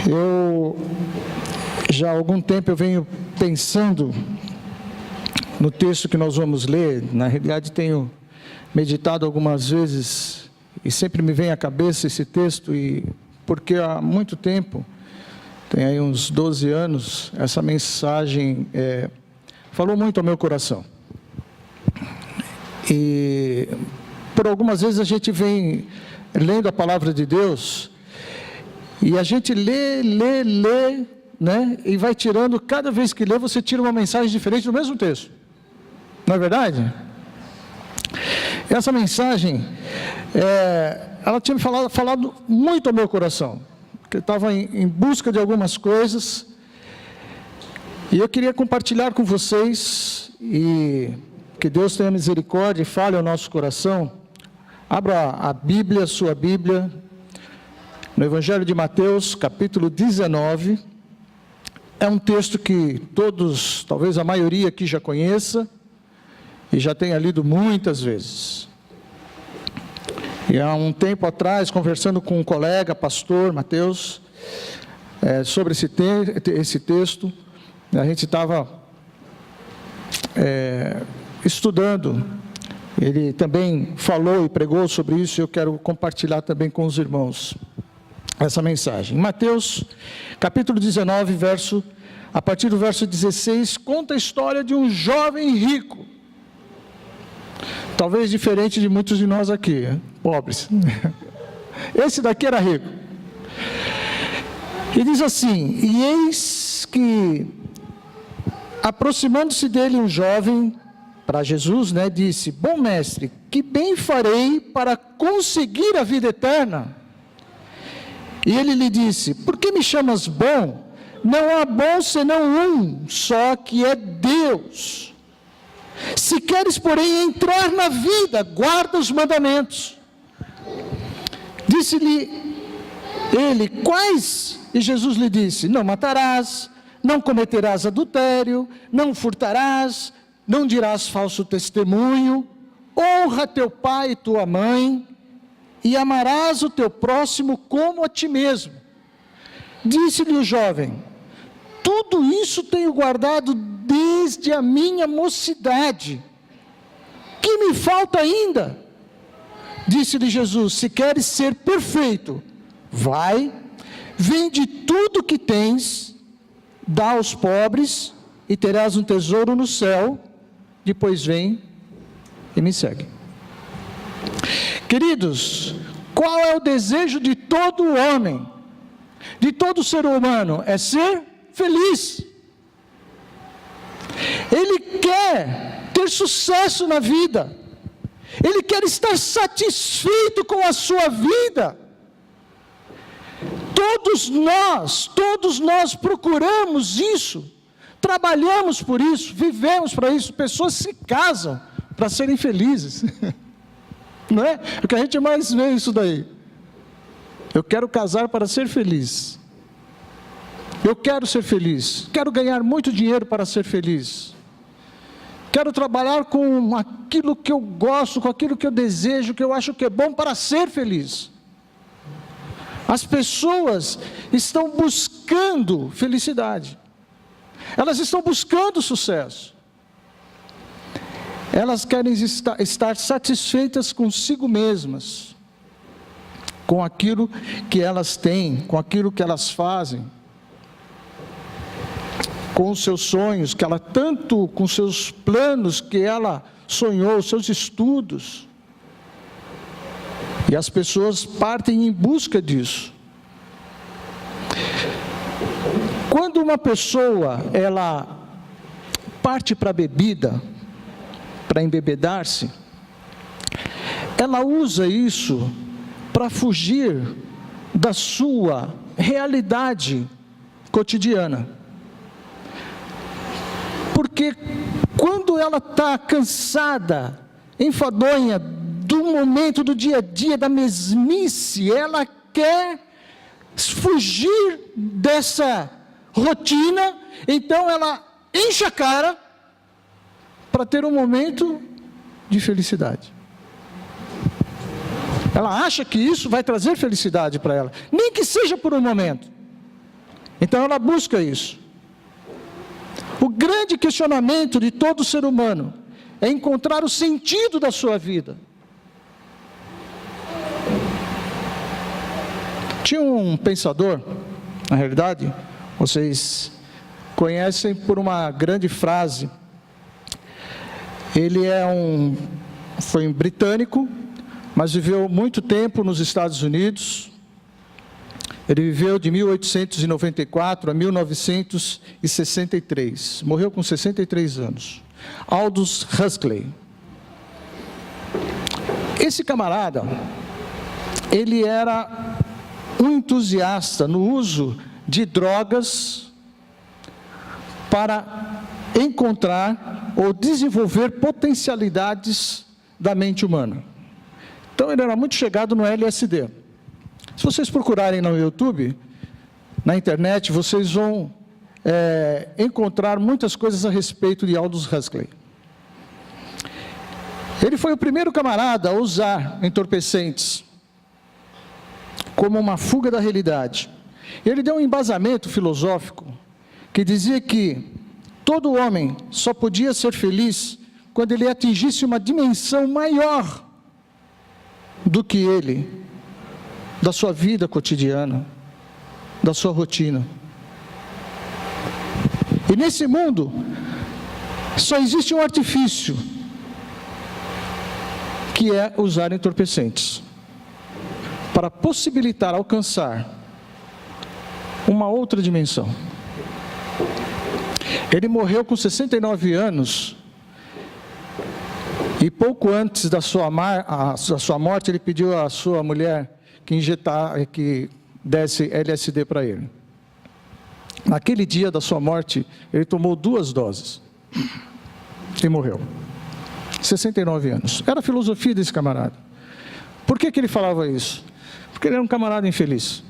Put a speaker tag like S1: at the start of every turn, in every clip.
S1: Eu, já há algum tempo, eu venho pensando no texto que nós vamos ler. Na realidade, tenho meditado algumas vezes e sempre me vem à cabeça esse texto, e porque há muito tempo, tem aí uns 12 anos, essa mensagem falou muito ao meu coração. E por algumas vezes a gente vem lendo a palavra de Deus, e a gente lê, né? E vai tirando, cada vez que lê, você tira uma mensagem diferente do mesmo texto. Não é verdade? Essa mensagem, ela tinha me falado muito ao meu coração, porque eu estava em busca de algumas coisas, e eu queria compartilhar com vocês, e que Deus tenha misericórdia e fale ao nosso coração. Abra a Bíblia, sua Bíblia, no Evangelho de Mateus, capítulo 19, é um texto que todos, talvez a maioria aqui já conheça, e já tenha lido muitas vezes. E há um tempo atrás, conversando com um colega, pastor Mateus, sobre esse texto, a gente estava estudando, ele também falou e pregou sobre isso, e eu quero compartilhar também com os irmãos essa mensagem. Mateus, capítulo 19, a partir do verso 16, conta a história de um jovem rico, talvez diferente de muitos de nós aqui, pobres. Esse daqui era rico. E diz assim: e eis que, aproximando-se dele um jovem, para Jesus, né, disse: bom mestre, que bem farei para conseguir a vida eterna? E ele lhe disse: por que me chamas bom? Não há bom senão um, só que é Deus. Se queres, porém, entrar na vida, guarda os mandamentos. Disse-lhe ele: quais? E Jesus lhe disse: não matarás, não cometerás adultério, não furtarás, não dirás falso testemunho, honra teu pai e tua mãe, e amarás o teu próximo como a ti mesmo. Disse-lhe o jovem: tudo isso tenho guardado desde a minha mocidade. Que me falta ainda? Disse-lhe Jesus: se queres ser perfeito, vai, vende tudo que tens, dá aos pobres, e terás um tesouro no céu. Depois vem e me segue. Queridos, qual é o desejo de todo homem, de todo ser humano? É ser feliz. Ele quer ter sucesso na vida, ele quer estar satisfeito com a sua vida. Todos nós procuramos isso, trabalhamos por isso, vivemos para isso. Pessoas se casam para serem felizes, não é? Porque a gente mais vê isso daí. Eu quero casar para ser feliz. Eu quero ser feliz, quero ganhar muito dinheiro para ser feliz, quero trabalhar com aquilo que eu gosto, com aquilo que eu desejo, que eu acho que é bom para ser feliz. As pessoas estão buscando felicidade, elas estão buscando sucesso, elas querem estar satisfeitas consigo mesmas, com aquilo que elas têm, com aquilo que elas fazem, com os seus sonhos, que ela tanto, com seus planos que ela sonhou, seus estudos. E as pessoas partem em busca disso. Quando uma pessoa, ela parte para a bebida, para embebedar-se, ela usa isso para fugir da sua realidade cotidiana. Porque quando ela está cansada, enfadonha do momento do dia a dia, da mesmice, ela quer fugir dessa rotina, então ela enche a cara para ter um momento de felicidade. Ela acha que isso vai trazer felicidade para ela, nem que seja por um momento. Então ela busca isso. O grande questionamento de todo ser humano é encontrar o sentido da sua vida. Tinha um pensador, na realidade, vocês conhecem por uma grande frase. Ele foi um britânico, mas viveu muito tempo nos Estados Unidos. Ele viveu de 1894 a 1963. Morreu com 63 anos. Aldous Huxley. Esse camarada, ele era um entusiasta no uso de drogas para encontrar ou desenvolver potencialidades da mente humana. Então ele era muito chegado no LSD. Se vocês procurarem no YouTube, na internet, vocês vão encontrar muitas coisas a respeito de Aldous Huxley. Ele foi o primeiro camarada a usar entorpecentes como uma fuga da realidade. Ele deu um embasamento filosófico que dizia que todo homem só podia ser feliz quando ele atingisse uma dimensão maior do que ele, da sua vida cotidiana, da sua rotina. E nesse mundo, só existe um artifício, que é usar entorpecentes, para possibilitar alcançar uma outra dimensão. Ele morreu com 69 anos, e pouco antes da sua morte, ele pediu à sua mulher que desse LSD para ele. Naquele dia da sua morte, ele tomou 2 doses e morreu. 69 anos. Era a filosofia desse camarada. Por que ele falava isso? Porque ele era um camarada infeliz.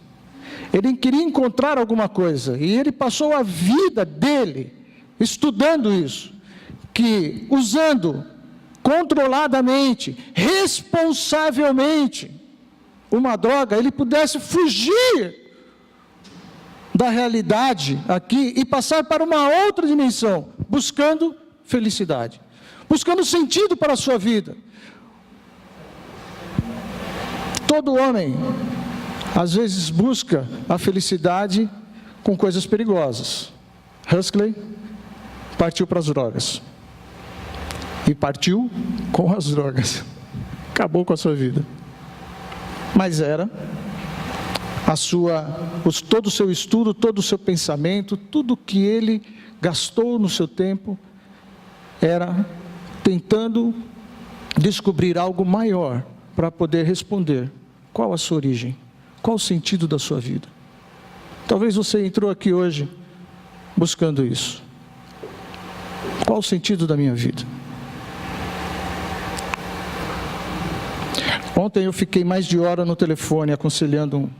S1: Ele queria encontrar alguma coisa, e ele passou a vida dele estudando isso, que usando controladamente, responsavelmente, uma droga, ele pudesse fugir da realidade aqui e passar para uma outra dimensão, buscando felicidade, buscando sentido para a sua vida. Todo homem, às vezes, busca a felicidade com coisas perigosas. Huxley partiu para as drogas. E partiu com as drogas. Acabou com a sua vida. Mas era todo o seu estudo, todo o seu pensamento, tudo que ele gastou no seu tempo, era tentando descobrir algo maior para poder responder qual a sua origem, qual o sentido da sua vida. Talvez você entrou aqui hoje buscando isso. Qual o sentido da minha vida? Ontem eu fiquei mais de hora no telefone aconselhando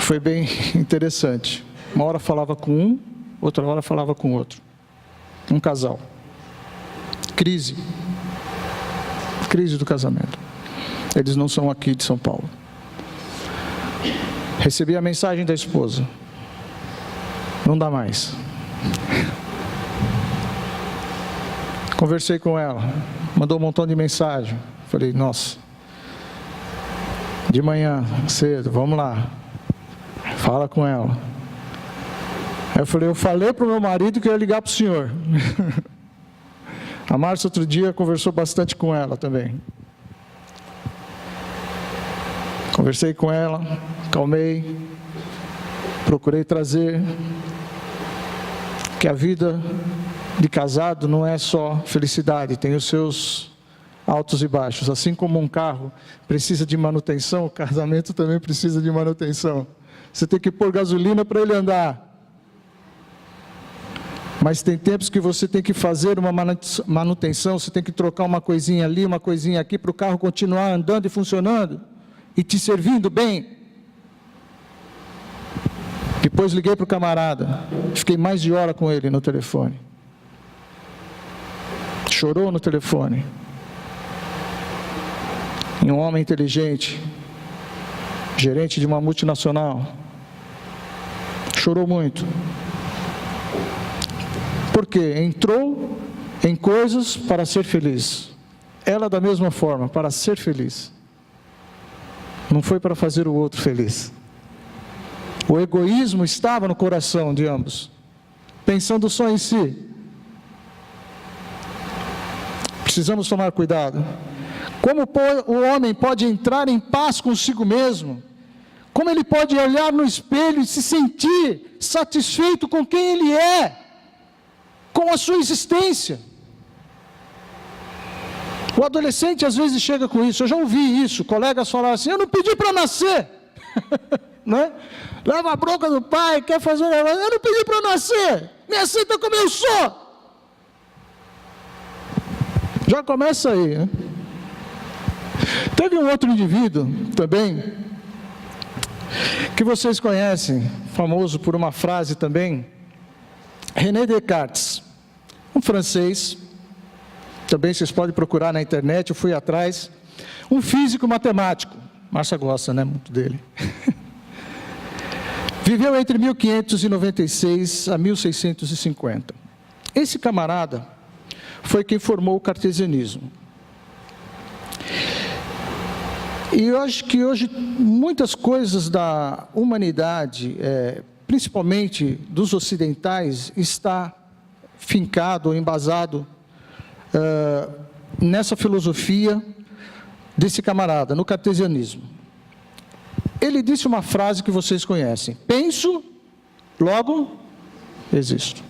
S1: Foi bem interessante. Uma hora falava com um, outra hora falava com outro. Um casal. Crise do casamento. Eles não são aqui de São Paulo. Recebi a mensagem da esposa. Não dá mais. Conversei com ela. Mandou um montão de mensagem. Falei, nossa. De manhã, cedo, vamos lá. Fala com ela. Aí eu falei para o meu marido que eu ia ligar para o senhor. A Márcia outro dia conversou bastante com ela também. Conversei com ela, calmei, procurei trazer que a vida de casado não é só felicidade, tem os seus altos e baixos. Assim como um carro precisa de manutenção, o casamento também precisa de manutenção. Você tem que pôr gasolina para ele andar. Mas tem tempos que você tem que fazer uma manutenção, você tem que trocar uma coisinha ali, uma coisinha aqui, para o carro continuar andando e funcionando, e te servindo bem. Depois liguei para o camarada, fiquei mais de hora com ele no telefone. Chorou no telefone. E um homem inteligente, gerente de uma multinacional, Chorou muito. Por quê? Entrou em coisas para ser feliz. Ela da mesma forma, para ser feliz. Não foi para fazer o outro feliz. O egoísmo estava no coração de ambos, pensando só em si. Precisamos tomar cuidado. Como o homem pode entrar em paz consigo mesmo? Como ele pode olhar no espelho e se sentir satisfeito com quem ele é, com a sua existência? O adolescente às vezes chega com isso. Eu já ouvi isso, colegas falar assim: eu não pedi para nascer. Né? Leva a bronca do pai, quer fazer um negócio. Eu não pedi para nascer, me aceita como eu sou. Já começa aí, né? Teve um outro indivíduo também, que vocês conhecem, famoso por uma frase também, René Descartes, um francês, também vocês podem procurar na internet, eu fui atrás, um físico matemático, Márcia gosta, né, muito dele. Viveu entre 1596 a 1650. Esse camarada foi quem formou o cartesianismo. E eu acho que hoje muitas coisas da humanidade, principalmente dos ocidentais, está fincado ou embasado nessa filosofia desse camarada, no cartesianismo. Ele disse uma frase que vocês conhecem: penso, logo existo.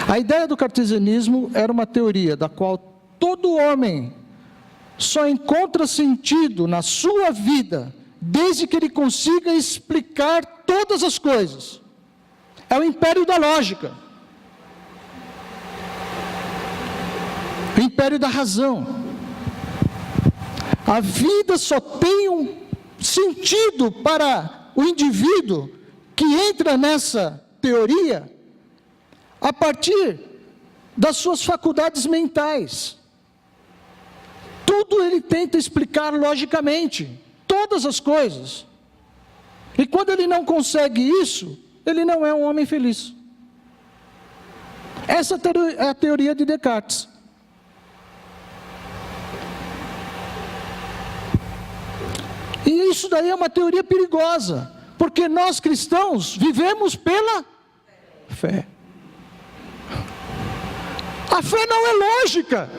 S1: A ideia do cartesianismo era uma teoria da qual todo homem só encontra sentido na sua vida desde que ele consiga explicar todas as coisas. É o império da lógica, o império da razão. A vida só tem um sentido para o indivíduo que entra nessa teoria a partir das suas faculdades mentais. Tudo ele tenta explicar logicamente, todas as coisas. E quando ele não consegue isso, ele não é um homem feliz. Essa é a teoria de Descartes. E isso daí é uma teoria perigosa, porque nós cristãos vivemos pela fé. A fé não é lógica.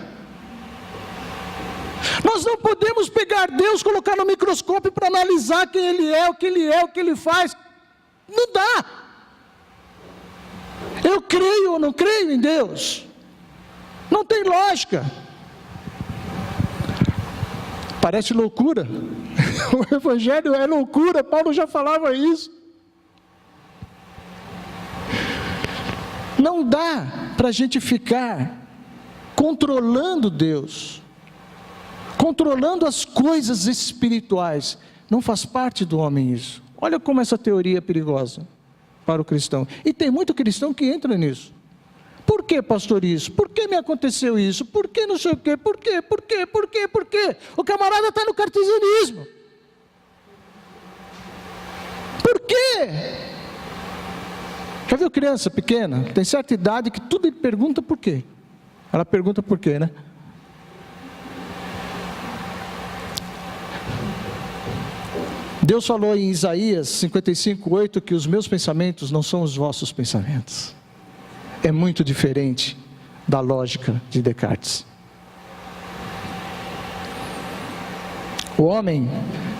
S1: Nós não podemos pegar Deus, colocar no microscópio para analisar quem Ele é, o que Ele faz. Não dá. Eu creio ou não creio em Deus? Não tem lógica. Parece loucura. O Evangelho é loucura, Paulo já falava isso. Não dá para a gente ficar controlando Deus, controlando as coisas espirituais. Não faz parte do homem isso. Olha como essa teoria é perigosa para o cristão. E tem muito cristão que entra nisso. Por que, pastor, isso? Por que me aconteceu isso? Por que não sei o quê? Por quê? Por quê? Por quê? Por quê? O camarada está no cartesianismo. Por quê? Já viu criança pequena? Tem certa idade que tudo ele pergunta por quê. Ela pergunta por quê, né? Deus falou em Isaías 55:8 que os meus pensamentos não são os vossos pensamentos. É muito diferente da lógica de Descartes. O homem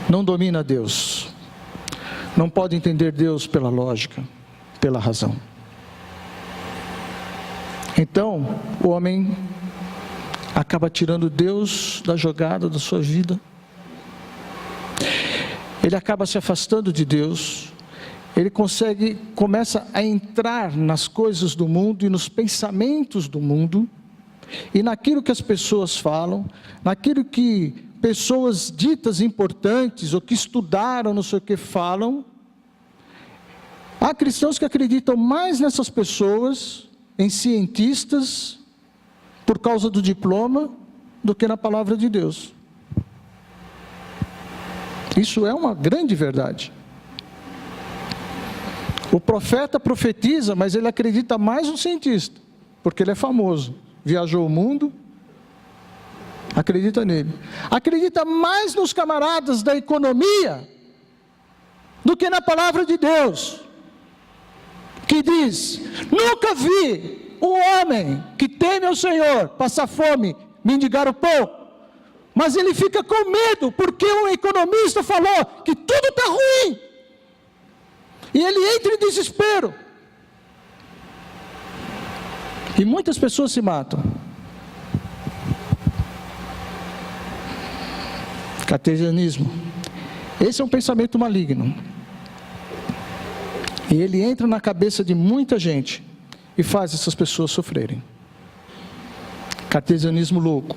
S1: não domina Deus, não pode entender Deus pela lógica, pela razão. Então, o homem acaba tirando Deus da jogada da sua vida. Ele acaba se afastando de Deus. Ele começa a entrar nas coisas do mundo e nos pensamentos do mundo, e naquilo que as pessoas falam, naquilo que pessoas ditas importantes, ou que estudaram, não sei o que falam. Há cristãos que acreditam mais nessas pessoas, em cientistas, por causa do diploma, do que na palavra de Deus. Isso é uma grande verdade. O profeta profetiza, mas ele acredita mais no cientista, porque ele é famoso, viajou o mundo, acredita nele. Acredita mais nos camaradas da economia do que na palavra de Deus, que diz: nunca vi um homem que teme ao Senhor passar fome, mendigar o pão, mas ele fica com medo, porque um economista falou que tudo está ruim, e ele entra em desespero, e muitas pessoas se matam. Cartesianismo, esse é um pensamento maligno, e ele entra na cabeça de muita gente, e faz essas pessoas sofrerem. Cartesianismo louco.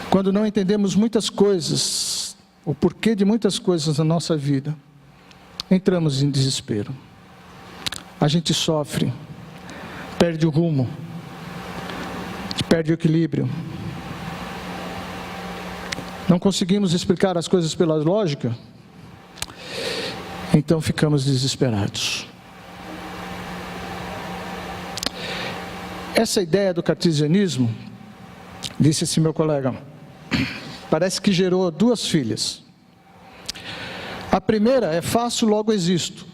S1: Quando não entendemos muitas coisas, o porquê de muitas coisas na nossa vida, entramos em desespero. A gente sofre, perde o rumo, perde o equilíbrio. Não conseguimos explicar as coisas pela lógica, então ficamos desesperados. Essa ideia do cartesianismo, disse esse meu colega, parece que gerou 2 filhas. A primeira é faço, logo existo.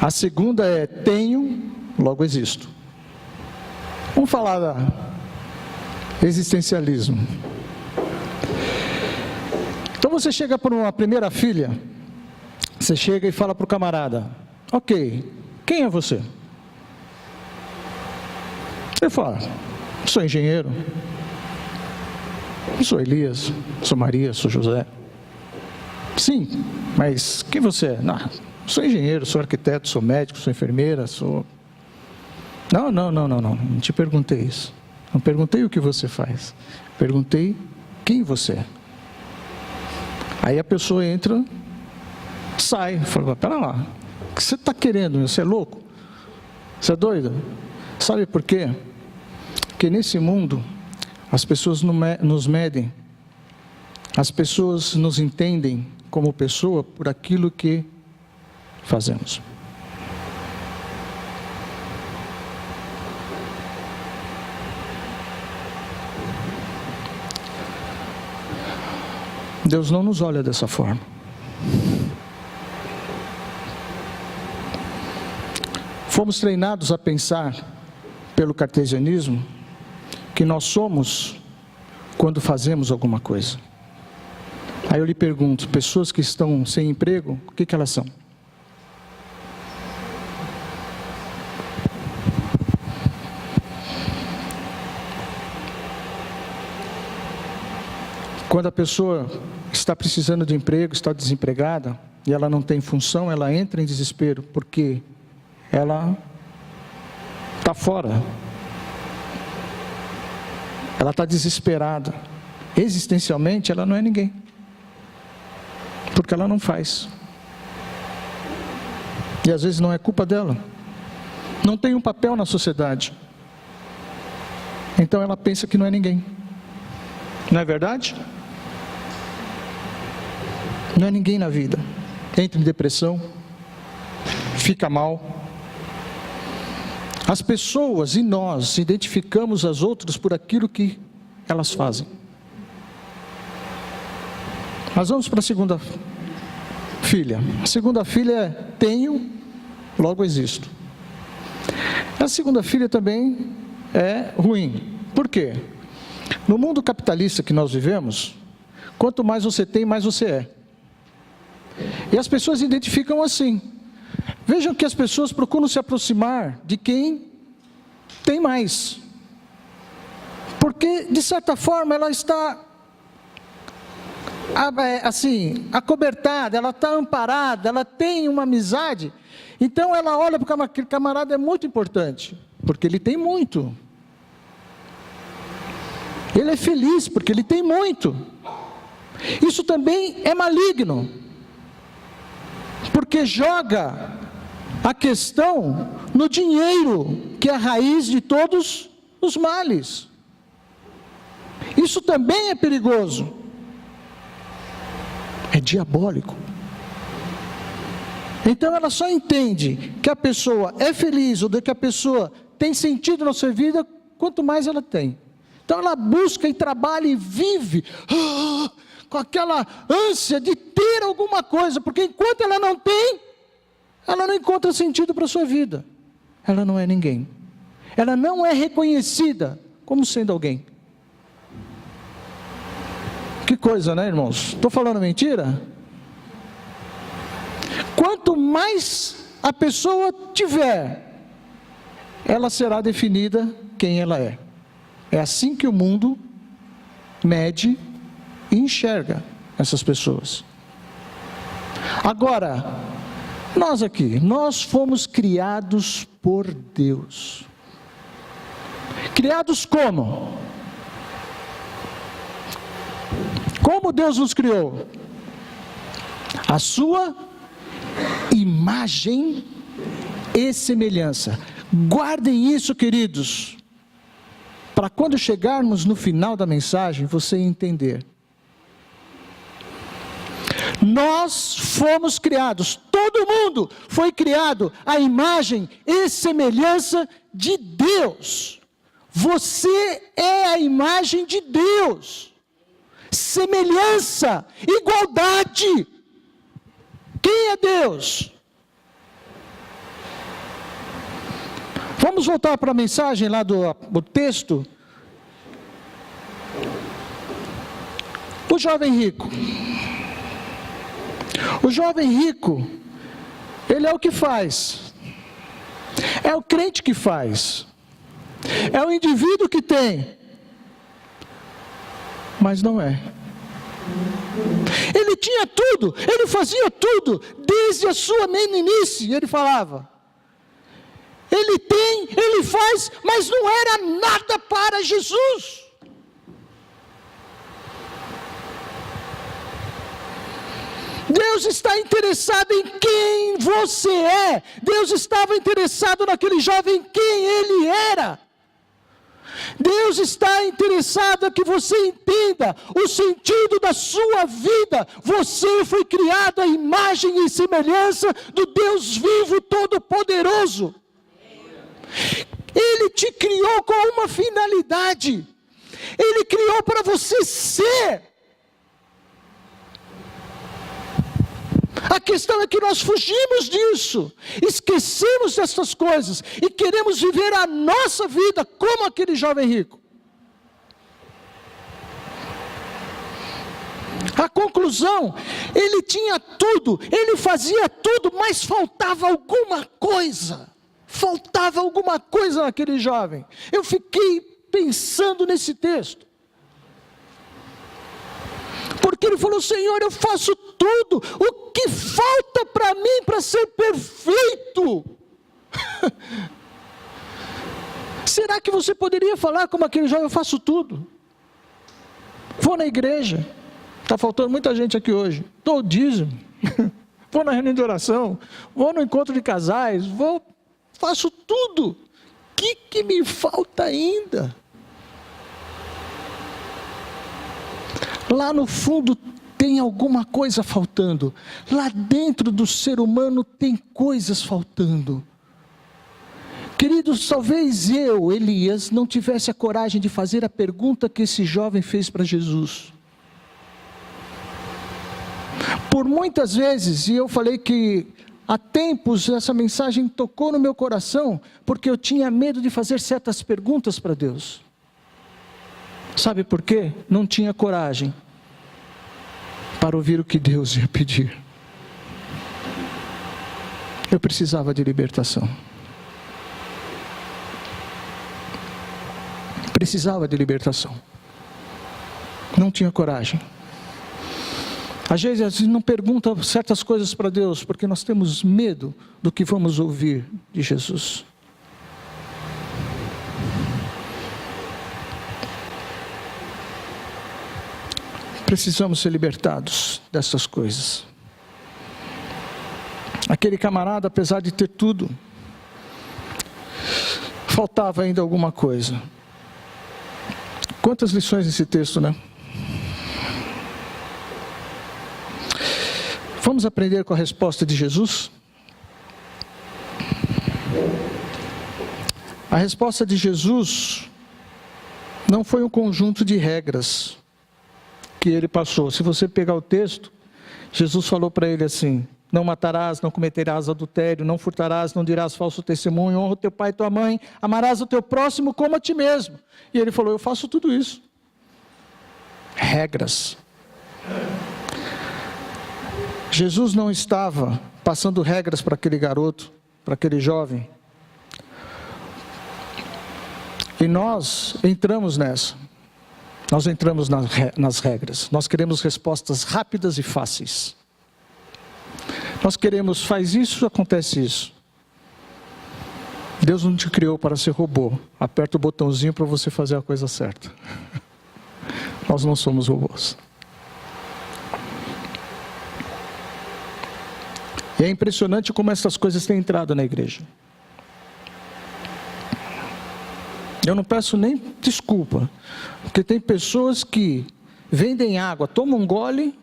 S1: A segunda é tenho, logo existo. Vamos falar da existencialismo. Então você chega para uma primeira filha, você chega e fala para o camarada: ok, quem é você? Ele fala: sou engenheiro, sou Elias, sou Maria, sou José. Sim, mas quem você é? Não, sou engenheiro, sou arquiteto, sou médico, sou enfermeira, sou... Não te perguntei isso. Não perguntei o que você faz. Perguntei quem você é. Aí a pessoa entra, sai, fala: pera lá, o que você está querendo? Você é louco? Você é doido? Sabe por quê? Porque nesse mundo, as pessoas nos medem, as pessoas nos entendem como pessoa por aquilo que fazemos. Deus não nos olha dessa forma. Fomos treinados a pensar, pelo cartesianismo, que nós somos quando fazemos alguma coisa. Aí eu lhe pergunto: pessoas que estão sem emprego, o que elas são? Quando a pessoa está precisando de emprego, está desempregada, e ela não tem função, ela entra em desespero, porque ela está fora. Ela está desesperada. Existencialmente, ela não é ninguém, porque ela não faz. E às vezes não é culpa dela. Não tem um papel na sociedade. Então ela pensa que não é ninguém. Não é verdade? Não é ninguém na vida. Entra em depressão, fica mal. As pessoas e nós identificamos as outras por aquilo que elas fazem. Mas vamos para a segunda filha. A segunda filha é tenho, logo existo. A segunda filha também é ruim. Por quê? No mundo capitalista que nós vivemos, quanto mais você tem, mais você é. E as pessoas identificam assim. Vejam que as pessoas procuram se aproximar de quem tem mais. Porque, de certa forma, ela está assim, acobertada, ela está amparada, ela tem uma amizade. Então ela olha para aquele camarada, é muito importante, porque ele tem muito. Ele é feliz porque ele tem muito. Isso também é maligno, porque joga a questão no dinheiro, que é a raiz de todos os males. Isso também é perigoso. É diabólico. Então ela só entende que a pessoa é feliz, ou que a pessoa tem sentido na sua vida, quanto mais ela tem. Então ela busca e trabalha e vive com aquela ânsia de ter alguma coisa, porque enquanto ela não tem, ela não encontra sentido para a sua vida. Ela não é ninguém. Ela não é reconhecida como sendo alguém. Que coisa, né, irmãos? Estou falando mentira? Quanto mais a pessoa tiver, ela será definida quem ela é. É assim que o mundo mede e enxerga essas pessoas. Agora, nós fomos criados por Deus. Criados como? Como Deus nos criou? A sua imagem e semelhança. Guardem isso, queridos, para quando chegarmos no final da mensagem, você entender. Nós fomos criados, todo mundo foi criado à imagem e semelhança de Deus. Você é a imagem de Deus. Semelhança, igualdade. Quem é Deus? Vamos voltar para a mensagem lá do texto. O jovem rico. O jovem rico, ele é o que faz. É o crente que faz. É o indivíduo que tem. Mas não é. Ele tinha tudo, ele fazia tudo, desde a sua meninice, ele falava. Ele tem, ele faz, mas não era nada para Jesus. Deus está interessado em quem você é. Deus estava interessado naquele jovem, quem ele era. Deus está interessado em que você entenda o sentido da sua vida. Você foi criado à imagem e semelhança do Deus vivo, todo-poderoso. Ele te criou com uma finalidade. Ele criou para você ser. A questão é que nós fugimos disso, esquecemos dessas coisas e queremos viver a nossa vida como aquele jovem rico. A conclusão, ele tinha tudo, ele fazia tudo, mas faltava alguma coisa. Faltava alguma coisa naquele jovem. Eu fiquei pensando nesse texto. Porque ele falou: Senhor, eu faço tudo. O que falta para mim para ser perfeito? Será que você poderia falar como aquele jovem? Eu faço tudo. Vou na igreja. Está faltando muita gente aqui hoje. Dou o dízimo. Vou na reunião de oração. Vou no encontro de casais. Faço tudo. O que me falta ainda? Lá no fundo tem alguma coisa faltando. Lá dentro do ser humano tem coisas faltando. Queridos, talvez eu, Elias, não tivesse a coragem de fazer a pergunta que esse jovem fez para Jesus. Por muitas vezes, e eu falei que há tempos essa mensagem tocou no meu coração, porque eu tinha medo de fazer certas perguntas para Deus. Sabe por quê? Não tinha coragem para ouvir o que Deus ia pedir. Eu precisava de libertação. Precisava de libertação. Não tinha coragem. Às vezes não pergunta certas coisas para Deus, porque nós temos medo do que vamos ouvir de Jesus. Precisamos ser libertados dessas coisas. Aquele camarada, apesar de ter tudo, faltava ainda alguma coisa. Quantas lições nesse texto, né? Vamos aprender com a resposta de Jesus? A resposta de Jesus não foi um conjunto de regras que ele passou. Se você pegar o texto, Jesus falou para ele assim: não matarás, não cometerás adultério, não furtarás, não dirás falso testemunho, honra o teu pai e tua mãe, amarás o teu próximo como a ti mesmo. E ele falou: eu faço tudo isso. Regras. Jesus não estava passando regras para aquele garoto, para aquele jovem. E nós entramos nessa. Nós entramos nas regras. Nós queremos respostas rápidas e fáceis. Nós queremos, faz isso, acontece isso. Deus não te criou para ser robô. Aperta o botãozinho para você fazer a coisa certa. Nós não somos robôs. E é impressionante como essas coisas têm entrado na igreja. Eu não peço nem desculpa, porque tem pessoas que vendem água, tomam um gole,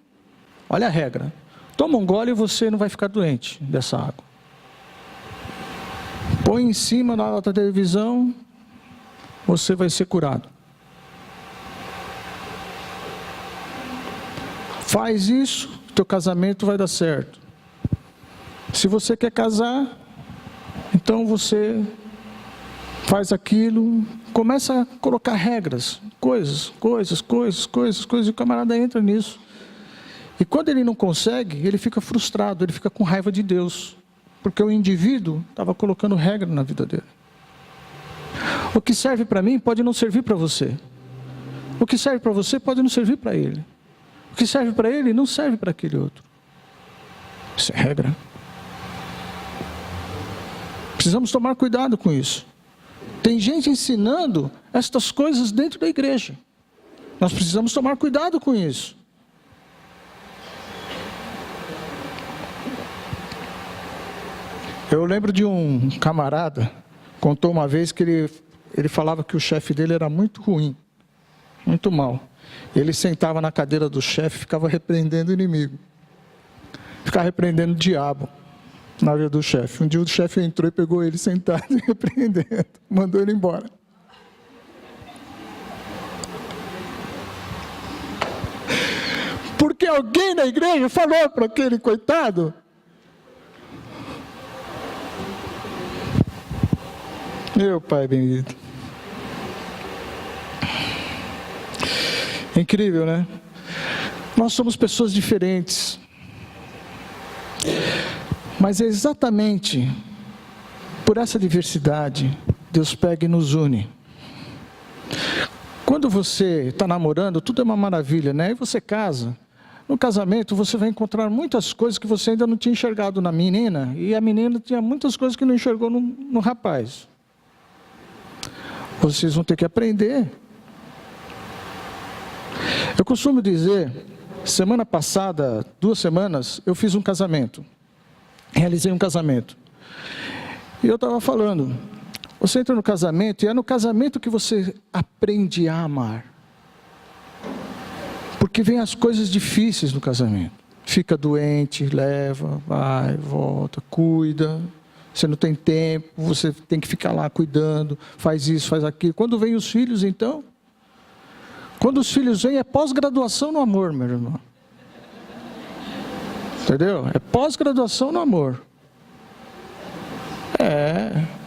S1: olha a regra, toma um gole e você não vai ficar doente dessa água. Põe em cima da televisão, você vai ser curado. Faz isso, teu casamento vai dar certo. Se você quer casar, então você faz aquilo, começa a colocar regras, coisas, e o camarada entra nisso. E quando ele não consegue, ele fica frustrado, ele fica com raiva de Deus, porque o indivíduo estava colocando regra na vida dele. O que serve para mim pode não servir para você. O que serve para você pode não servir para ele. O que serve para ele não serve para aquele outro. Isso é regra. Precisamos tomar cuidado com isso. Tem gente ensinando estas coisas dentro da igreja. Nós precisamos tomar cuidado com isso. Eu lembro de um camarada, contou uma vez que ele falava que o chefe dele era muito ruim, muito mal. Ele sentava na cadeira do chefe e ficava repreendendo o inimigo. Ficava repreendendo o diabo na vida do chefe. Um dia o chefe entrou e pegou ele sentado e repreendendo. Mandou ele embora. Porque alguém na igreja falou para aquele coitado: meu Pai bendito. É incrível, né? Nós somos pessoas diferentes. Mas é exatamente por essa diversidade, Deus pega e nos une. Quando você está namorando, tudo é uma maravilha, né? E você casa. No casamento, você vai encontrar muitas coisas que você ainda não tinha enxergado na menina, e a menina tinha muitas coisas que não enxergou no rapaz. Vocês vão ter que aprender. Eu costumo dizer, semana passada, 2 semanas, eu fiz um casamento. Realizei um casamento. E eu estava falando, você entra no casamento e é no casamento que você aprende a amar. Porque vem as coisas difíceis no casamento. Fica doente, leva, vai, volta, cuida. Você não tem tempo, você tem que ficar lá cuidando, faz isso, faz aquilo. Quando vem os filhos, então? Quando os filhos vêm, é pós-graduação no amor, meu irmão. Entendeu? É pós-graduação no amor.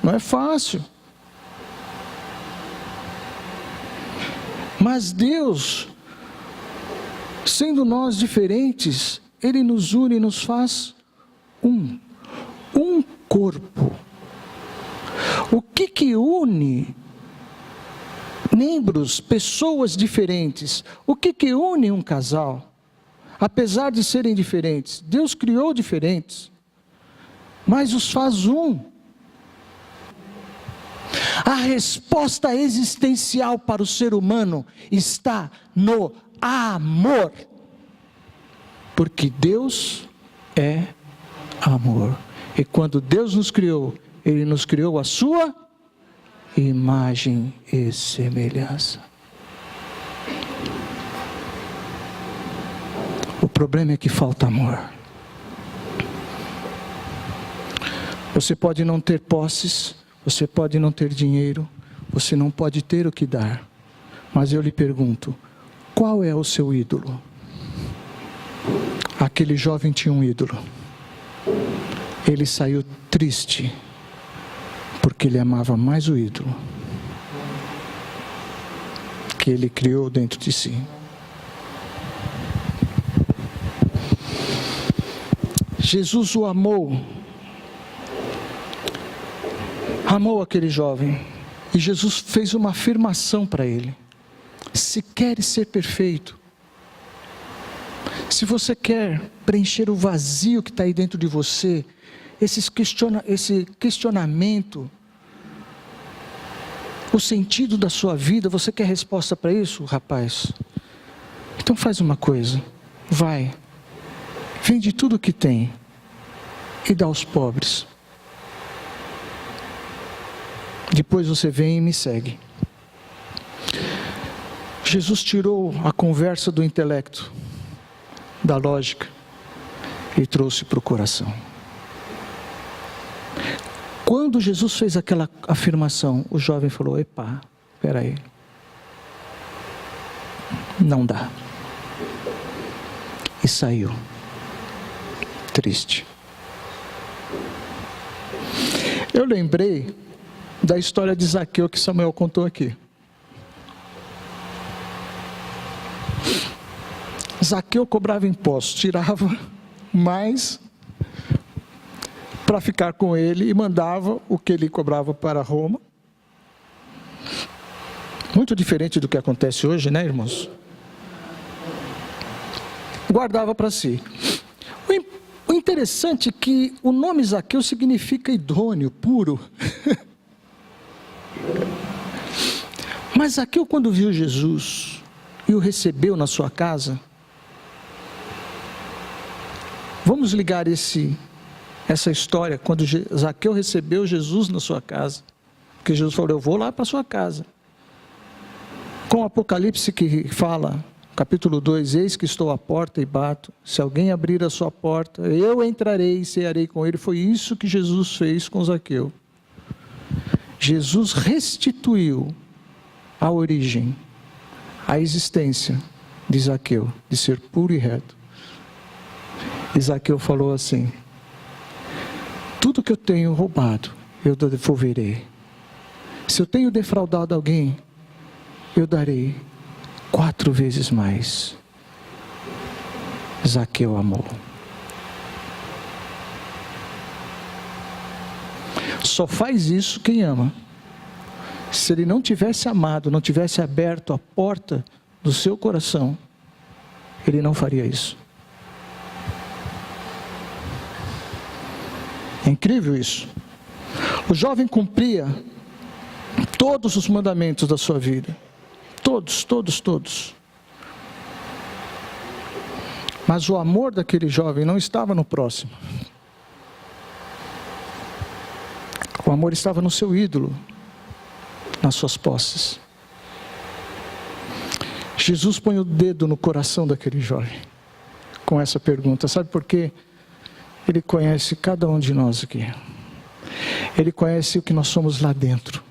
S1: Não é fácil. Mas Deus, sendo nós diferentes, Ele nos une e nos faz um corpo. O que une membros, pessoas diferentes? O que une um casal? Apesar de serem diferentes, Deus criou diferentes, mas os faz um. A resposta existencial para o ser humano está no amor, porque Deus é amor. E quando Deus nos criou, Ele nos criou a sua imagem e semelhança. problema é que falta amor. Você pode não ter posses, você pode não ter dinheiro, você não pode ter o que dar. Mas eu lhe pergunto, qual é o seu ídolo? Aquele jovem tinha um ídolo. Ele saiu triste, porque ele amava mais o ídolo que ele criou dentro de si. Jesus o amou aquele jovem, e Jesus fez uma afirmação para ele: se queres ser perfeito, se você quer preencher o vazio que está aí dentro de você, esse questionamento, o sentido da sua vida, você quer resposta para isso, rapaz? Então faz uma coisa, vende tudo o que tem e dá aos pobres. Depois você vem e me segue. Jesus tirou a conversa do intelecto, da lógica, e trouxe para o coração. Quando Jesus fez aquela afirmação, o jovem falou: epa, espera aí, não dá. E saiu, triste. Eu lembrei da história de Zaqueu que Samuel contou aqui. Zaqueu cobrava impostos, tirava mais para ficar com ele e mandava o que ele cobrava para Roma. Muito diferente do que acontece hoje, né, irmãos? Guardava para si. O interessante é que o nome Zaqueu significa idôneo, puro. Mas Zaqueu, quando viu Jesus e o recebeu na sua casa, vamos ligar essa história, quando Zaqueu recebeu Jesus na sua casa, porque Jesus falou: eu vou lá para a sua casa. Com o Apocalipse que fala, capítulo 2, eis que estou à porta e bato, se alguém abrir a sua porta, eu entrarei e cearei com ele. Foi isso que Jesus fez com Zaqueu. Jesus restituiu a origem, a existência de Zaqueu, de ser puro e reto. E Zaqueu falou assim: tudo que eu tenho roubado, eu devolverei. Se eu tenho defraudado alguém, eu darei 4 vezes mais. Zaqueu amou. Só faz isso quem ama. Se ele não tivesse amado, não tivesse aberto a porta do seu coração, ele não faria isso. É incrível isso. O jovem cumpria todos os mandamentos da sua vida. Todos. Mas o amor daquele jovem não estava no próximo. O amor estava no seu ídolo, nas suas posses. Jesus põe o dedo no coração daquele jovem com essa pergunta. Sabe por quê? Ele conhece cada um de nós aqui. Ele conhece o que nós somos lá dentro.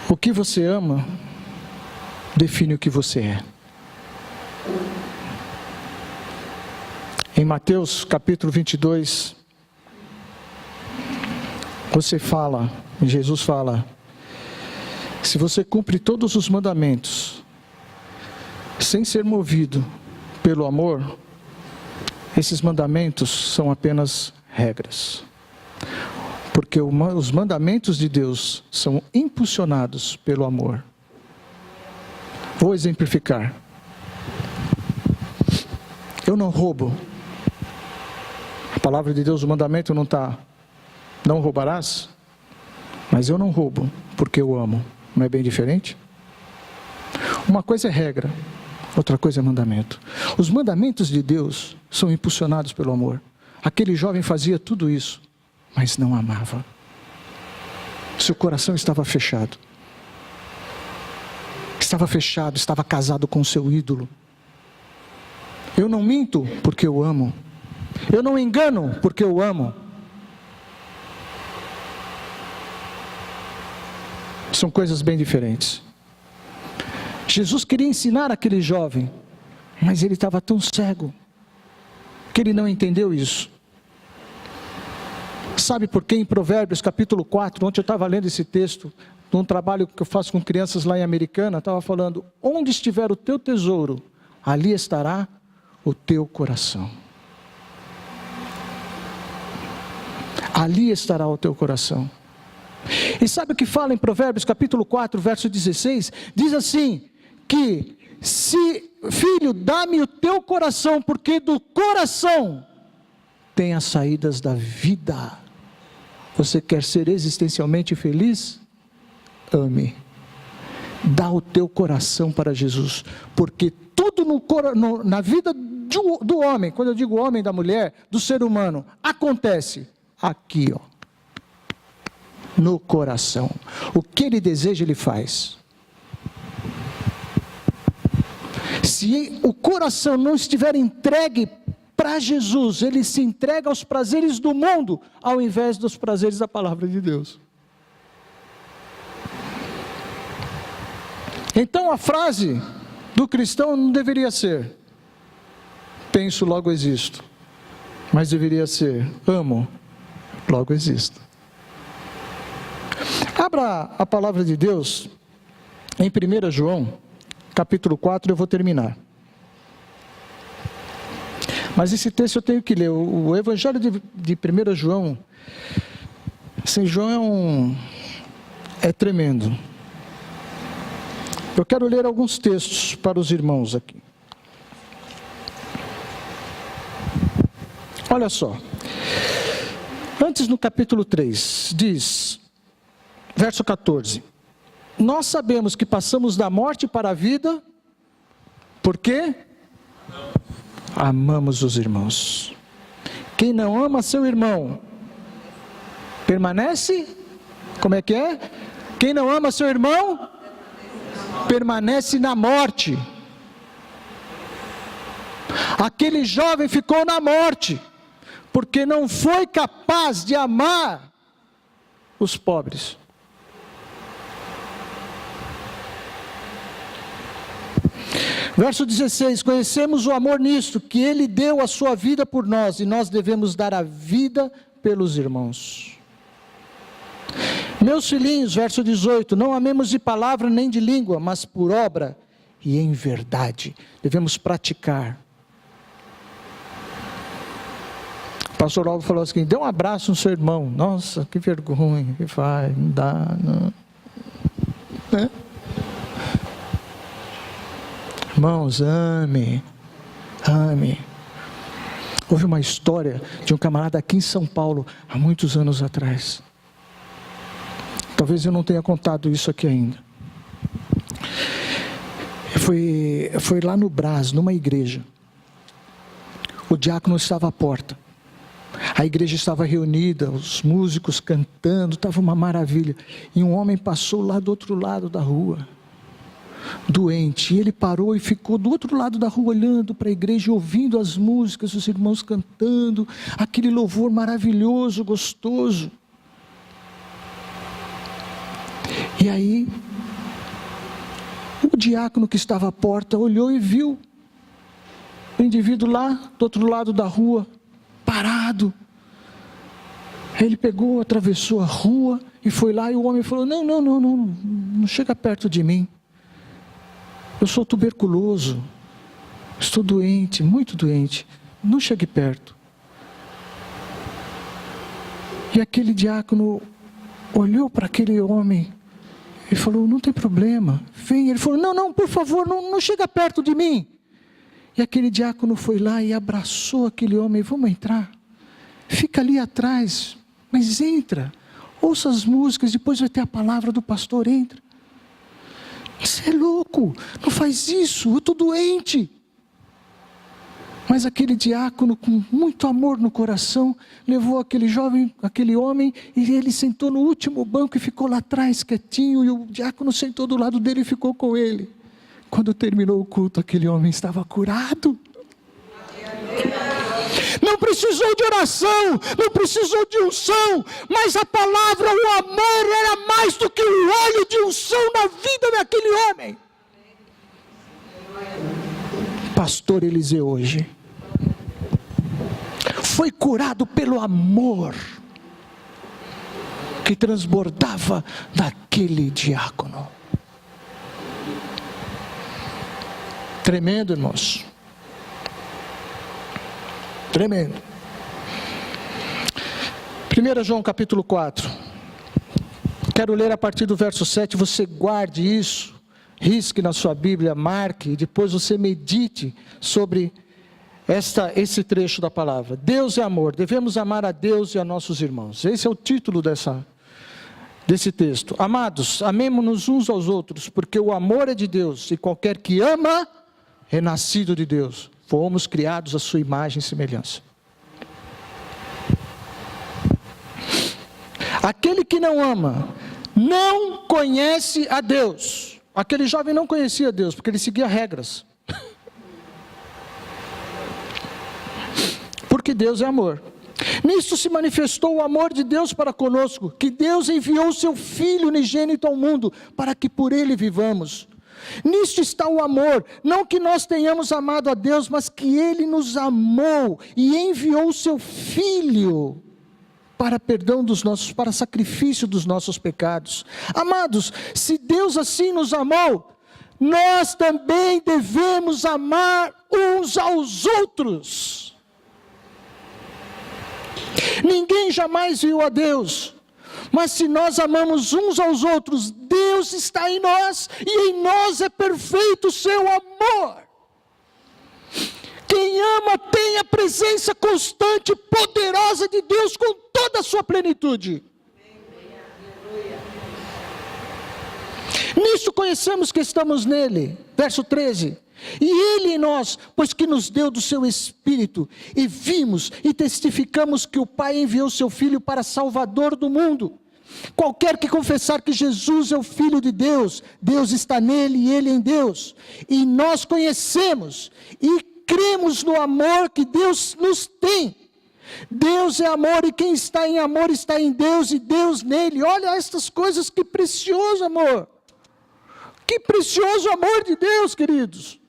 S1: O que você ama define o que você é. Em Mateus capítulo 22, Jesus fala: se você cumpre todos os mandamentos, sem ser movido pelo amor, esses mandamentos são apenas regras. Porque os mandamentos de Deus são impulsionados pelo amor. Vou exemplificar. Eu não roubo. A palavra de Deus, o mandamento não está: não roubarás. Mas eu não roubo porque eu amo. Não é bem diferente? Uma coisa é regra, outra coisa é mandamento. Os mandamentos de Deus são impulsionados pelo amor. Aquele jovem fazia tudo isso, mas não amava. Seu coração estava fechado. Estava fechado, estava casado com o seu ídolo. Eu não minto porque eu amo. Eu não engano porque eu amo. São coisas bem diferentes. Jesus queria ensinar aquele jovem, mas ele estava tão cego que ele não entendeu isso. Sabe por quê? Em Provérbios capítulo 4, ontem eu estava lendo esse texto, num trabalho que eu faço com crianças lá em Americana, estava falando: onde estiver o teu tesouro, ali estará o teu coração. Ali estará o teu coração. E sabe o que fala em Provérbios capítulo 4, verso 16? Diz assim, que filho, dá-me o teu coração, porque do coração tem as saídas da vida. Você quer ser existencialmente feliz? Ame. Dá o teu coração para Jesus, porque tudo na vida do homem, quando eu digo homem, da mulher, do ser humano, acontece aqui, no coração. O que ele deseja, ele faz. Se o coração não estiver entregue para Jesus, ele se entrega aos prazeres do mundo, ao invés dos prazeres da palavra de Deus. Então a frase do cristão não deveria ser: penso, logo existo. Mas deveria ser: amo, logo existo. Abra a palavra de Deus em 1 João, capítulo 4, eu vou terminar. Mas esse texto eu tenho que ler. O Evangelho de 1 João, São João é tremendo. Eu quero ler alguns textos para os irmãos aqui. Olha só. Antes, no capítulo 3, diz, verso 14: nós sabemos que passamos da morte para a vida, porque amamos os irmãos. Quem não ama seu irmão, permanece, como é que é? Quem não ama seu irmão, permanece na morte. Aquele jovem ficou na morte, porque não foi capaz de amar os pobres. Verso 16: conhecemos o amor nisto, que ele deu a sua vida por nós, e nós devemos dar a vida pelos irmãos. Meus filhinhos, verso 18: não amemos de palavra nem de língua, mas por obra e em verdade. Devemos praticar. O pastor Alvo falou assim: dê um abraço no seu irmão. Nossa, que vergonha, que faz, não dá, não. Né? Irmãos, ame. Houve uma história de um camarada aqui em São Paulo, há muitos anos atrás. Talvez eu não tenha contado isso aqui ainda. Foi lá no Brás, numa igreja. O diácono estava à porta. A igreja estava reunida, os músicos cantando, estava uma maravilha. E um homem passou lá do outro lado da rua, doente, e ele parou e ficou do outro lado da rua olhando para a igreja, ouvindo as músicas, os irmãos cantando, aquele louvor maravilhoso, gostoso. E aí, o diácono que estava à porta olhou e viu o indivíduo lá do outro lado da rua, parado. Ele pegou, atravessou a rua e foi lá, e o homem falou: não chega perto de mim. Eu sou tuberculoso, estou doente, muito doente, não chegue perto. E aquele diácono olhou para aquele homem e falou: não tem problema, vem. Ele falou: não, por favor, não chega perto de mim. E aquele diácono foi lá e abraçou aquele homem: vamos entrar, fica ali atrás, mas entra, ouça as músicas, depois vai ter a palavra do pastor, entra. Você é louco, não faz isso, eu estou doente. Mas aquele diácono, com muito amor no coração, levou aquele jovem, aquele homem, e ele sentou no último banco e ficou lá atrás, quietinho, e o diácono sentou do lado dele e ficou com ele. Quando terminou o culto, aquele homem estava curado. Não precisou de oração, não precisou de unção, mas a palavra, o amor era mais do que o óleo de unção na vida daquele homem. Pastor Eliseu hoje foi curado pelo amor que transbordava daquele diácono. Tremendo, irmãos. Tremendo. 1 João capítulo 4. Quero ler a partir do verso 7. Você guarde isso, risque na sua Bíblia, marque, e depois você medite sobre esse trecho da palavra. Deus é amor, devemos amar a Deus e a nossos irmãos. Esse é o título desse texto. Amados, amemo-nos uns aos outros, porque o amor é de Deus, e qualquer que ama é nascido de Deus. Fomos criados à sua imagem e semelhança. Aquele que não ama, não conhece a Deus. Aquele jovem não conhecia Deus, porque ele seguia regras. Porque Deus é amor. Nisto se manifestou o amor de Deus para conosco, que Deus enviou o seu Filho unigênito ao mundo, para que por ele vivamos. Nisto está o amor, não que nós tenhamos amado a Deus, mas que Ele nos amou e enviou o seu Filho para perdão dos nossos, para sacrifício dos nossos pecados. Amados, se Deus assim nos amou, nós também devemos amar uns aos outros. Ninguém jamais viu a Deus. Mas se nós amamos uns aos outros, Deus está em nós, e em nós é perfeito o seu amor. Quem ama tem a presença constante e poderosa de Deus com toda a sua plenitude. Nisso conhecemos que estamos nele. Verso 13. E ele em nós, pois que nos deu do seu Espírito, e vimos e testificamos que o Pai enviou seu Filho para Salvador do mundo. Qualquer que confessar que Jesus é o Filho de Deus, Deus está nele e ele em Deus. E nós conhecemos e cremos no amor que Deus nos tem. Deus é amor, e quem está em amor está em Deus e Deus nele. Olha estas coisas, que precioso amor. Que precioso amor de Deus, queridos.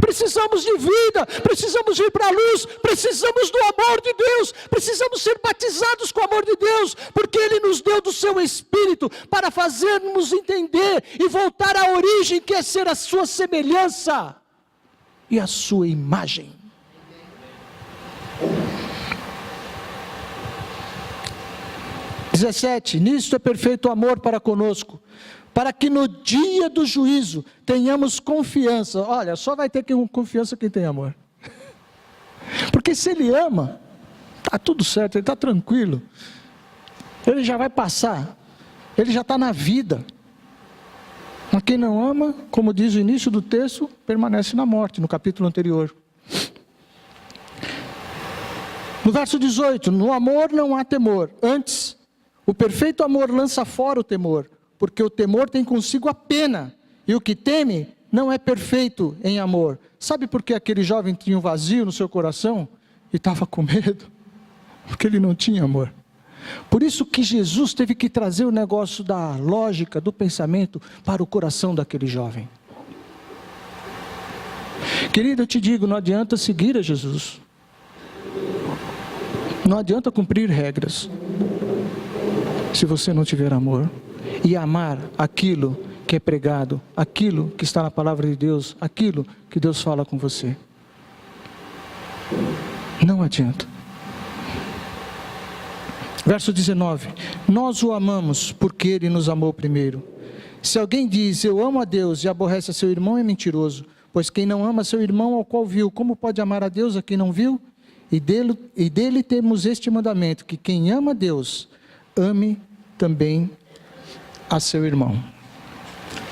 S1: Precisamos de vida, precisamos ir para a luz, precisamos do amor de Deus, precisamos ser batizados com o amor de Deus, porque Ele nos deu do seu Espírito para fazermos entender e voltar à origem, que é ser a sua semelhança e a sua imagem. Nisto é perfeito o amor para conosco, para que no dia do juízo tenhamos confiança. Olha, só vai ter confiança quem tem amor. Porque se ele ama, está tudo certo, ele está tranquilo. Ele já vai passar, ele já está na vida. Mas quem não ama, como diz o início do texto, permanece na morte, no capítulo anterior. No verso 18, no amor não há temor, antes, o perfeito amor lança fora o temor, porque o temor tem consigo a pena, e o que teme não é perfeito em amor. Sabe por que aquele jovem tinha um vazio no seu coração e estava com medo? Porque ele não tinha amor. Por isso que Jesus teve que trazer o negócio da lógica, do pensamento, para o coração daquele jovem. Querido, eu te digo, não adianta seguir a Jesus. Não adianta cumprir regras, se você não tiver amor. E amar aquilo que é pregado, aquilo que está na palavra de Deus, aquilo que Deus fala com você. Não adianta. Verso 19. Nós o amamos porque Ele nos amou primeiro. Se alguém diz, eu amo a Deus e aborrece a seu irmão, é mentiroso. Pois quem não ama seu irmão ao qual viu, como pode amar a Deus a quem não viu? E dele temos este mandamento, que quem ama a Deus, ame também a seu irmão.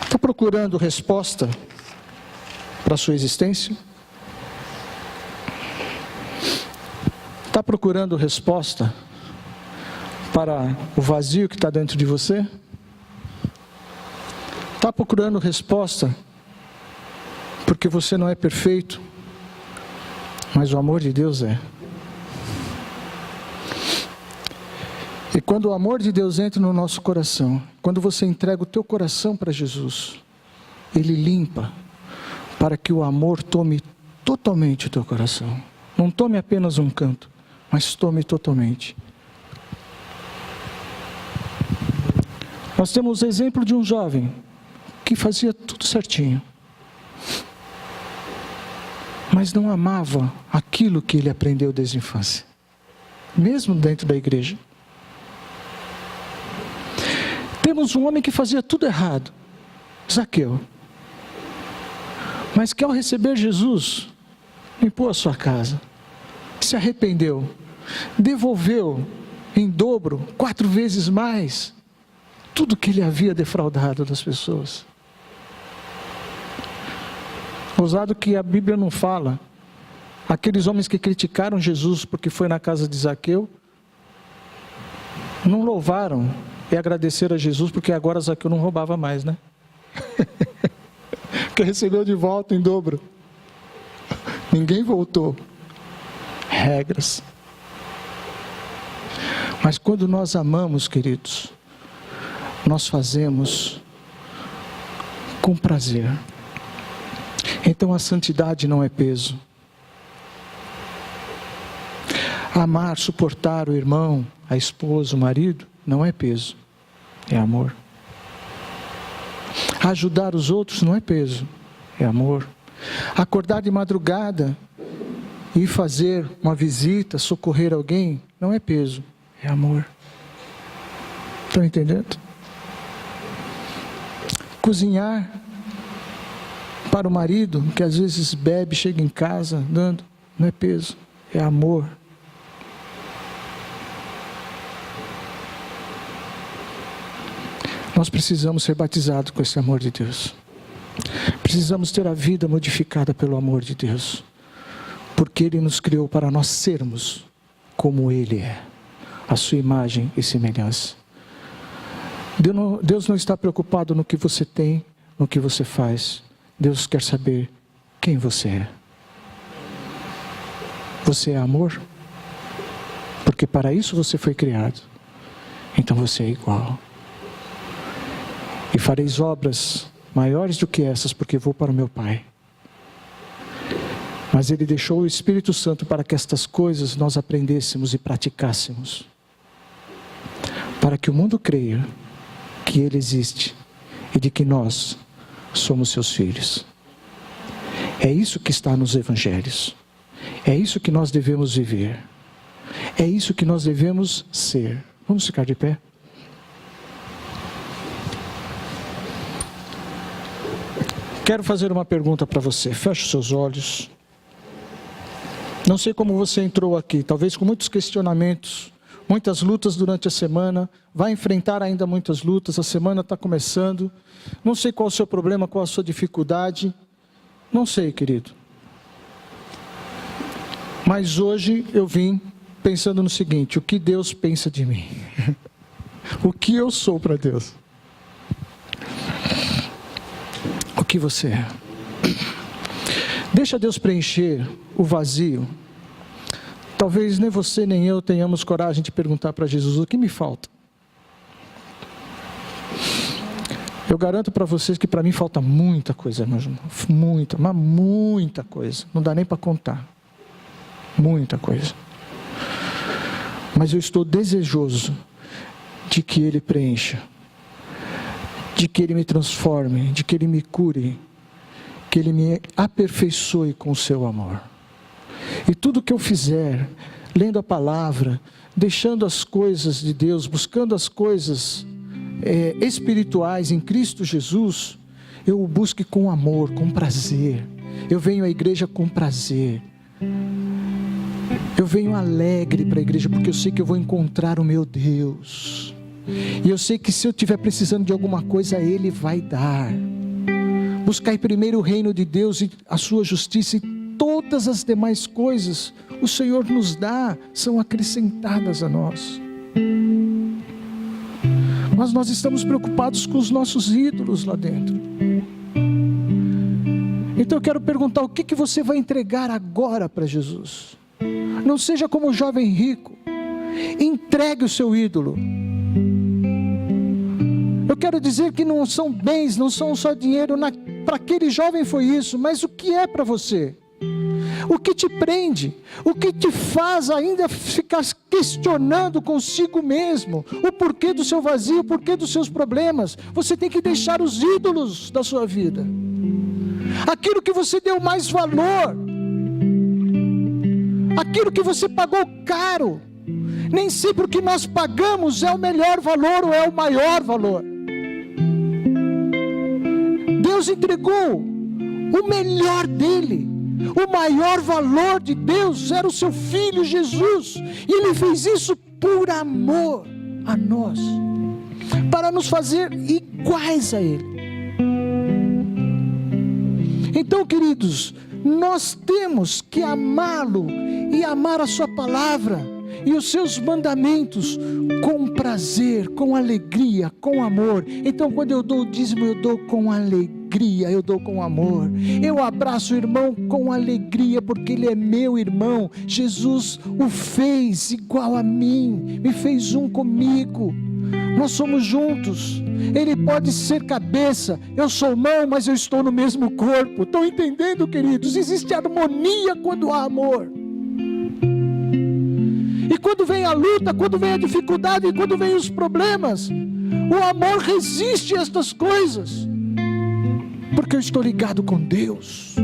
S1: Estou procurando resposta para a sua existência? Está procurando resposta para o vazio que está dentro de você? Está procurando resposta porque você não é perfeito, mas o amor de Deus é. E quando o amor de Deus entra no nosso coração, quando você entrega o teu coração para Jesus, Ele limpa para que o amor tome totalmente o teu coração. Não tome apenas um canto, mas tome totalmente. Nós temos o exemplo de um jovem que fazia tudo certinho, mas não amava aquilo que ele aprendeu desde a infância, mesmo dentro da igreja. Temos um homem que fazia tudo errado, Zaqueu, mas que ao receber Jesus, limpou a sua casa, se arrependeu, devolveu em dobro, 4 vezes mais, tudo que ele havia defraudado das pessoas. Ousado que a Bíblia não fala, aqueles homens que criticaram Jesus porque foi na casa de Zaqueu, não louvaram e agradeceram a Jesus porque agora Zaqueu não roubava mais, né? Porque recebeu de volta em dobro. Ninguém voltou. Regras. Mas quando nós amamos, queridos, nós fazemos com prazer. Então a santidade não é peso. Amar, suportar o irmão, a esposa, o marido, não é peso, é amor. Ajudar os outros não é peso, é amor. Acordar de madrugada e fazer uma visita, socorrer alguém, não é peso, é amor. Estão entendendo? Cozinhar para o marido, que às vezes bebe, chega em casa dando, não é peso, é amor. Nós precisamos ser batizados com esse amor de Deus. Precisamos ter a vida modificada pelo amor de Deus. Porque Ele nos criou para nós sermos como Ele é. A sua imagem e semelhança. Deus não está preocupado no que você tem, no que você faz. Deus quer saber quem você é. Você é amor? Porque para isso você foi criado. Então você é igual. E fareis obras maiores do que essas, porque vou para o meu Pai. Mas Ele deixou o Espírito Santo para que estas coisas nós aprendêssemos e praticássemos. Para que o mundo creia que Ele existe e de que nós somos seus filhos. É isso que está nos Evangelhos. É isso que nós devemos viver. É isso que nós devemos ser. Vamos ficar de pé? Quero fazer uma pergunta para você. Feche os seus olhos. Não sei como você entrou aqui, talvez com muitos questionamentos, muitas lutas durante a semana, vai enfrentar ainda muitas lutas, a semana está começando. Não sei qual é o seu problema, qual a sua dificuldade. Não sei, querido. Mas hoje eu vim pensando no seguinte: o que Deus pensa de mim? O que eu sou para Deus? O que você é? Deixa Deus preencher o vazio. Talvez nem você nem eu tenhamos coragem de perguntar para Jesus: o que me falta? Eu garanto para vocês que para mim falta muita coisa, meus irmãos. Muita, mas muita coisa. Não dá nem para contar. Muita coisa. Mas eu estou desejoso de que Ele preencha, de que Ele me transforme, de que Ele me cure, que Ele me aperfeiçoe com o seu amor. E tudo que eu fizer, lendo a palavra, deixando as coisas de Deus, buscando as coisas espirituais em Cristo Jesus, eu o busque com amor, com prazer. Eu venho à igreja com prazer. Eu venho alegre para a igreja, porque eu sei que eu vou encontrar o meu Deus. E eu sei que se eu estiver precisando de alguma coisa, Ele vai dar. Buscai primeiro o reino de Deus e a sua justiça, e todas as demais coisas o Senhor nos dá, são acrescentadas a nós. Mas nós estamos preocupados com os nossos ídolos lá dentro. Então eu quero perguntar, o que você vai entregar agora para Jesus? Não seja como o jovem rico, entregue o seu ídolo. Eu quero dizer que não são bens, não são só dinheiro, para aquele jovem foi isso, mas o que é para você? O que te prende? O que te faz ainda ficar questionando consigo mesmo? O porquê do seu vazio, o porquê dos seus problemas? Você tem que deixar os ídolos da sua vida. Aquilo que você deu mais valor. Aquilo que você pagou caro. Nem sempre o que nós pagamos é o melhor valor ou é o maior valor. Deus entregou o melhor dele. O maior valor de Deus era o seu Filho Jesus, e Ele fez isso por amor a nós, para nos fazer iguais a Ele. Então, queridos, nós temos que amá-lo e amar a sua palavra e os seus mandamentos com prazer, com alegria, com amor. Então, quando eu dou o dízimo, eu dou com alegria, eu dou com amor. Eu abraço o irmão com alegria, porque ele é meu irmão. Jesus o fez igual a mim, me fez um comigo. Nós somos juntos. Ele pode ser cabeça, eu sou mão, mas eu estou no mesmo corpo. Estão entendendo, queridos? Existe harmonia quando há amor. E quando vem a luta, quando vem a dificuldade, quando vem os problemas, o amor resiste a estas coisas, porque eu estou ligado com Deus.